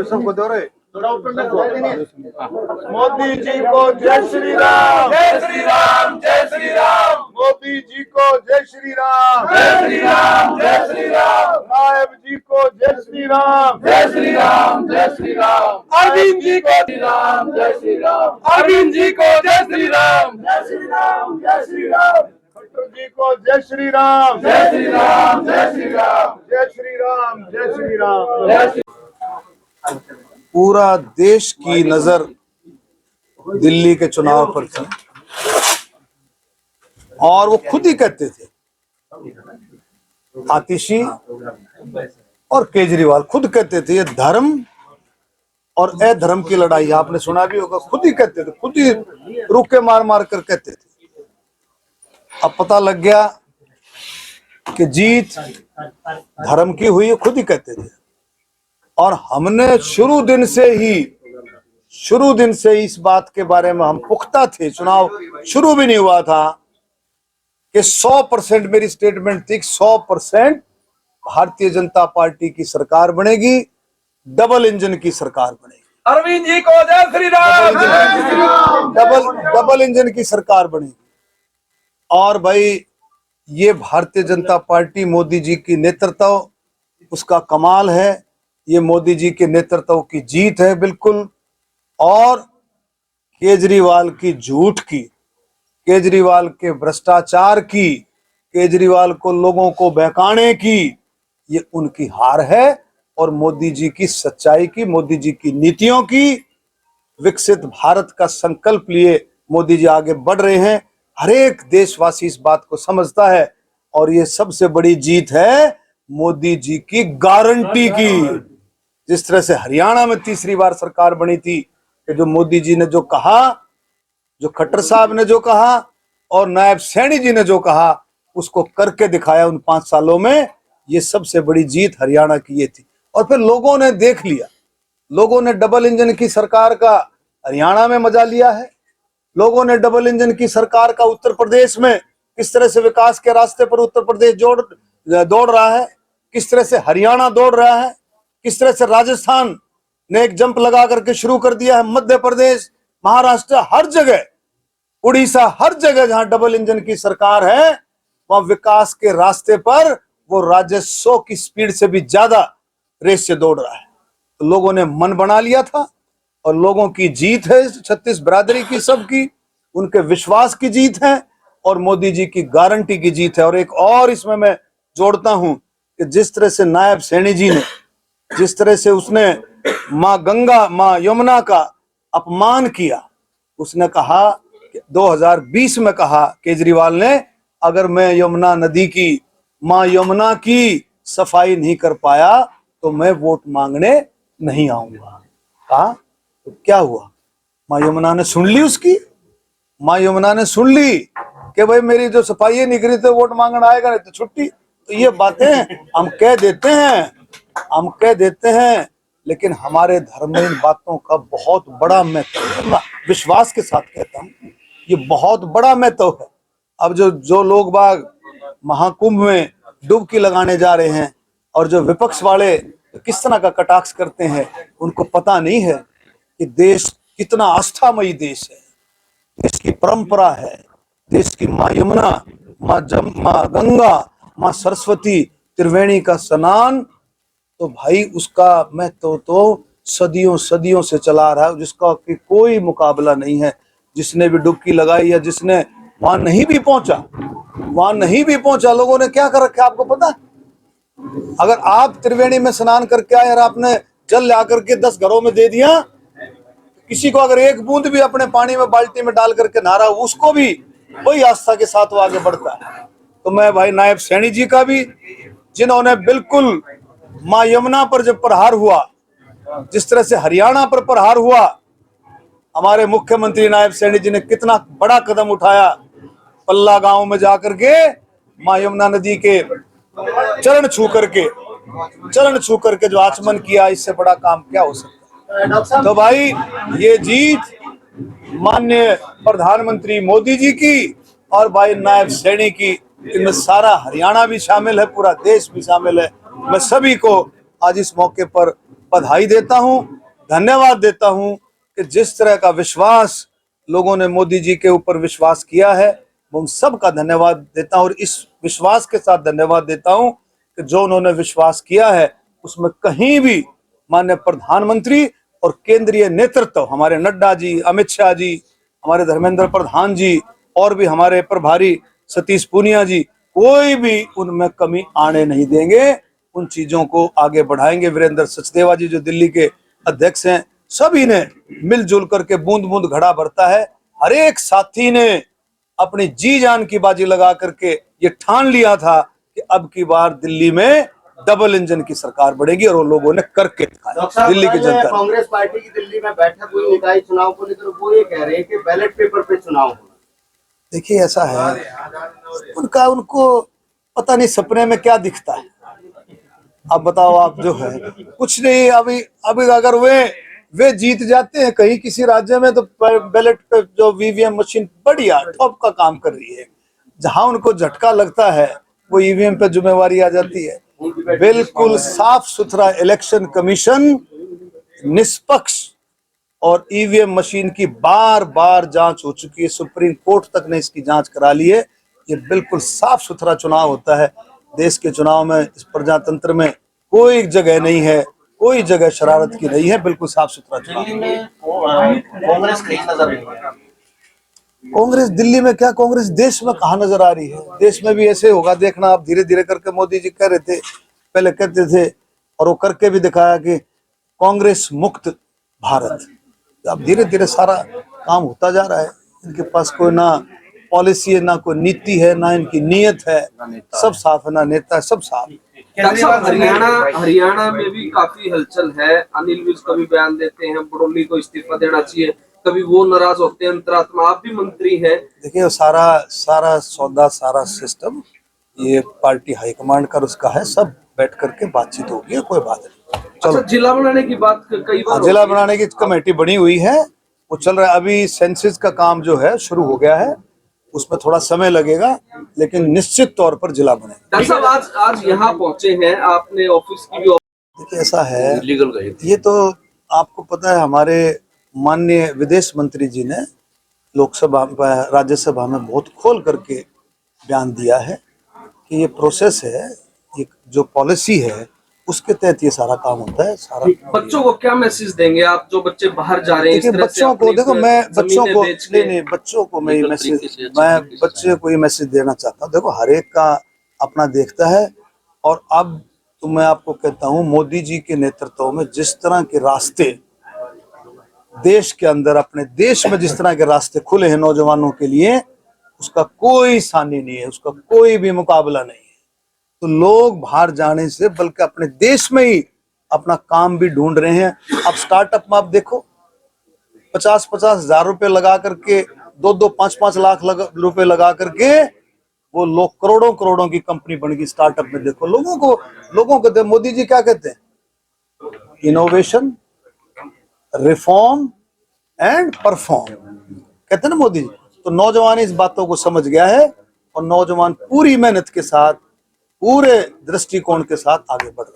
सबको दो रहे। मोदी जी को जय श्री राम, जय श्री राम, जय श्री राम। मोदी जी को जय श्री राम, जय श्री राम, जय श्री राम। नायब जी को जय श्री राम, जय श्री राम, जय श्री राम। अरविंद जी को श्री राम, जय श्री राम। अरविंद जी को जय श्री राम, जय श्री राम, जय श्री राम। खट्टर जी को जय श्री राम, जय श्री राम, जय श्री राम, जय श्री राम, जय श्री राम, जय श्री। पूरा देश की नजर दिल्ली के चुनाव पर थी और वो खुद ही कहते थे, आतिशी और केजरीवाल खुद कहते थे ये धर्म और अधर्म की लड़ाई। आपने सुना भी होगा, खुद ही कहते थे, खुद ही रुके मार मार कर कहते थे। अब पता लग गया कि जीत धर्म की हुई, खुद ही कहते थे। और हमने शुरू दिन से ही इस बात के बारे में हम पुख्ता थे, चुनाव शुरू भी नहीं हुआ था कि 100% मेरी स्टेटमेंट थी, 100% भारतीय जनता पार्टी की सरकार बनेगी, डबल इंजन की सरकार बनेगी। अरविंद जी को जय श्री राम, डबल इंजन की सरकार बनेगी। और भाई ये भारतीय जनता पार्टी, मोदी जी की नेतृत्व, उसका कमाल है। ये मोदी जी के नेतृत्व की जीत है बिल्कुल। और केजरीवाल की झूठ की, केजरीवाल के भ्रष्टाचार की, केजरीवाल को लोगों को बहकाने की, ये उनकी हार है। और मोदी जी की सच्चाई की, मोदी जी की नीतियों की, विकसित भारत का संकल्प लिए मोदी जी आगे बढ़ रहे हैं। हर एक देशवासी इस बात को समझता है। और ये सबसे बड़ी जीत है मोदी जी की गारंटी की। जिस तरह से हरियाणा में तीसरी बार सरकार बनी थी, कि जो मोदी जी ने जो कहा, जो खट्टर साहब ने जो कहा और नायब सैनी जी ने जो कहा, उसको करके दिखाया उन 5 सालों में। ये सबसे बड़ी जीत हरियाणा की ये थी। और फिर लोगों ने देख लिया, लोगों ने डबल इंजन की सरकार का हरियाणा में मजा लिया है। लोगों ने डबल इंजन की सरकार का उत्तर प्रदेश में, किस तरह से विकास के रास्ते पर उत्तर प्रदेश दौड़ रहा है, किस तरह से हरियाणा दौड़ रहा है, किस तरह से राजस्थान ने एक जंप लगा करके शुरू कर दिया है। मध्य प्रदेश, महाराष्ट्र, हर जगह, उड़ीसा, हर जगह जहां डबल इंजन की सरकार है, वहां विकास के रास्ते पर वो राजस्व की स्पीड से भी ज्यादा रेस से दौड़ रहा है। तो लोगों ने मन बना लिया था और लोगों की जीत है, 36 बिरादरी की, सबकी, उनके विश्वास की जीत है और मोदी जी की गारंटी की जीत है। और एक और इसमें मैं जोड़ता हूं कि जिस तरह से नायब सैनी जी ने, जिस तरह से उसने माँ गंगा, माँ यमुना का अपमान किया, उसने कहा, 2020 में कहा केजरीवाल ने, अगर मैं यमुना नदी की, माँ यमुना की सफाई नहीं कर पाया तो मैं वोट मांगने नहीं आऊंगा। कहा तो क्या हुआ, माँ यमुना ने सुन ली उसकी, माँ यमुना ने सुन ली कि भाई मेरी जो सफाई नहीं करी तो वोट मांगना आएगा, नहीं तो छुट्टी। तो ये बातें हम कह देते हैं, लेकिन हमारे धर्म में इन बातों का बहुत बड़ा महत्व है। विश्वास के साथ कहता हूँ, ये बहुत बड़ा महत्व है। अब जो लोग बाग महाकुंभ में डुबकी लगाने जा रहे हैं और जो विपक्ष वाले किस तरह का कटाक्ष करते हैं, उनको पता नहीं है कि देश कितना आस्थामयी देश है, देश की परंपरा है, देश की माँ यमुना, माँ गंगा, माँ सरस्वती, त्रिवेणी का स्नान, तो भाई उसका महत्व तो सदियों से चला रहा है, जिसका कोई मुकाबला नहीं है। जिसने भी डुबकी लगाई या जिसने वहां नहीं भी पहुंचा, लोगों ने क्या कर रखा है आपको पता है? अगर आप त्रिवेणी में स्नान करके आए और आपने जल ला करके 10 घरों में दे दिया, किसी को अगर एक बूंद भी अपने पानी में, बाल्टी में डाल करके नहा, उसको भी वही आस्था के साथ वो आगे बढ़ता है। तो मैं भाई नायब सैनी जी का भी, जिन्होंने बिल्कुल माँ यमुना पर जब प्रहार हुआ, जिस तरह से हरियाणा पर प्रहार हुआ, हमारे मुख्यमंत्री नायब सैनी जी ने कितना बड़ा कदम उठाया, पल्ला गांव में जाकर के माँ यमुना नदी के चरण छू करके जो आचमन किया, इससे बड़ा काम क्या हो सकता है। तो भाई ये जीत माननीय प्रधानमंत्री मोदी जी की और भाई नायब सैनी की इनमें सारा हरियाणा भी शामिल है, पूरा देश भी शामिल है। मैं सभी को आज इस मौके पर बधाई देता हूं, धन्यवाद देता हूं कि जिस तरह का विश्वास लोगों ने मोदी जी के ऊपर विश्वास किया है, मैं उन सब का धन्यवाद देता हूं। और इस विश्वास के साथ धन्यवाद देता हूं कि जो उन्होंने विश्वास किया है उसमें कहीं भी माननीय प्रधानमंत्री और केंद्रीय नेतृत्व, हमारे नड्डा जी, अमित शाह जी, हमारे धर्मेंद्र प्रधान जी और भी हमारे प्रभारी सतीश पूनिया जी, कोई भी उनमें कमी आने नहीं देंगे। उन चीजों को आगे बढ़ाएंगे। वीरेंद्र सचदेवा जी जो दिल्ली के अध्यक्ष हैं, सभी ने मिलजुल करके बूंद बूंद घड़ा भरता है। हर एक साथी ने अपनी जी जान की बाजी लगा करके ये ठान लिया था कि अब की बार दिल्ली में डबल इंजन की सरकार बढ़ेगी, और वो लोगों ने करके दिखाया। दिल्ली की जनता, कांग्रेस पार्टी की दिल्ली में बैठक हुई निकाय चुनाव को लेकर, वो ये कह रहे हैं कि बैलेट पेपर पे चुनाव होना। देखिए ऐसा है, उनको पता नहीं सपने में क्या दिखता है। अब बताओ, आप जो है कुछ नहीं। अभी अभी अगर वे जीत जाते हैं कहीं किसी राज्य में, तो बैलेट पे जो वीवीएम मशीन बढ़िया टॉप का काम कर रही है। जहां उनको झटका लगता है वो ईवीएम पे जिम्मेवारी आ जाती है। बिल्कुल साफ सुथरा इलेक्शन कमीशन निष्पक्ष, और ईवीएम मशीन की बार बार जांच हो चुकी है, सुप्रीम कोर्ट तक ने इसकी जांच करा ली है। ये बिल्कुल साफ सुथरा चुनाव होता है। देश के चुनाव में, इस प्रजातंत्र में कोई जगह नहीं है, कोई जगह शरारत की नहीं है, बिल्कुल साफ सुथरा चुनाव। दिल्ली में कांग्रेस कहीं नजर नहीं आ रही। कांग्रेस दिल्ली में क्या, कांग्रेस देश में कहाँ नजर आ रही है? देश में भी ऐसे होगा, देखना आप। धीरे धीरे करके मोदी जी कह रहे थे, पहले कहते थे और वो करके भी दिखाया कि कांग्रेस मुक्त भारत। अब धीरे धीरे सारा काम होता जा रहा है। इनके पास कोई ना पॉलिसी है, ना कोई नीति है, ना इनकी नीयत है, सब साफ है, ना नेता है, सब साफ। हरियाणा में भी काफी हलचल है। अनिल विज कभी बयान देते हैं बड़ौनी को इस्तीफा देना चाहिए, कभी वो नाराज होते हैं अंतरात्मा। आप भी मंत्री हैं। देखिए सारा सौदा, सारा सिस्टम ये पार्टी हाईकमांड का उसका है, सब बैठ करके बातचीत होगी, कोई बात नहीं। अच्छा, जिला बनाने की बात कई बार जिला बनाने की कमेटी बनी हुई है, वो चल रहा है। अभी सेंसस का काम जो है शुरू हो गया है, उसमें थोड़ा समय लगेगा, लेकिन निश्चित तौर पर जिला बनेगा। डॉक्टर साहब आज यहाँ पहुंचे हैं, आपने ऑफिस की भी। देखिए ऐसा है, ये तो आपको पता है, हमारे माननीय विदेश मंत्री जी ने लोकसभा, राज्यसभा में बहुत खोल करके बयान दिया है कि ये प्रोसेस है, ये जो पॉलिसी है उसके तहत ये सारा काम होता है। सारा बच्चों को क्या मैसेज देंगे आप, जो बच्चे बाहर जा रहे हैं? देखिए बच्चों को, देखो मैं बच्चों को नहीं, बच्चों को मैं बच्चे को ये मैसेज देना चाहता हूँ। देखो हर एक का अपना देखता है, और अब तो मैं आपको कहता हूँ, मोदी जी के नेतृत्व में जिस तरह के रास्ते देश के अंदर, अपने देश में जिस तरह के रास्ते खुले हैं नौजवानों के लिए, उसका कोई सानी नहीं है, उसका कोई भी मुकाबला नहीं है। तो लोग बाहर जाने से बल्कि अपने देश में ही अपना काम भी ढूंढ रहे हैं। अब स्टार्टअप में आप देखो, 50-50 हजार रुपए लगा करके, 2-2, 5-5 लाख रुपए लगा करके वो लोग करोड़ों की कंपनी बन गई स्टार्टअप में। देखो लोगों को मोदी जी क्या कहते हैं? इनोवेशन, रिफॉर्म एंड परफॉर्म, कहते हैं ना मोदी जी। तो नौजवान इस बातों को समझ गया है, और नौजवान पूरी मेहनत के साथ, पूरे दृष्टिकोण के साथ आगे बढ़ रहे हैं।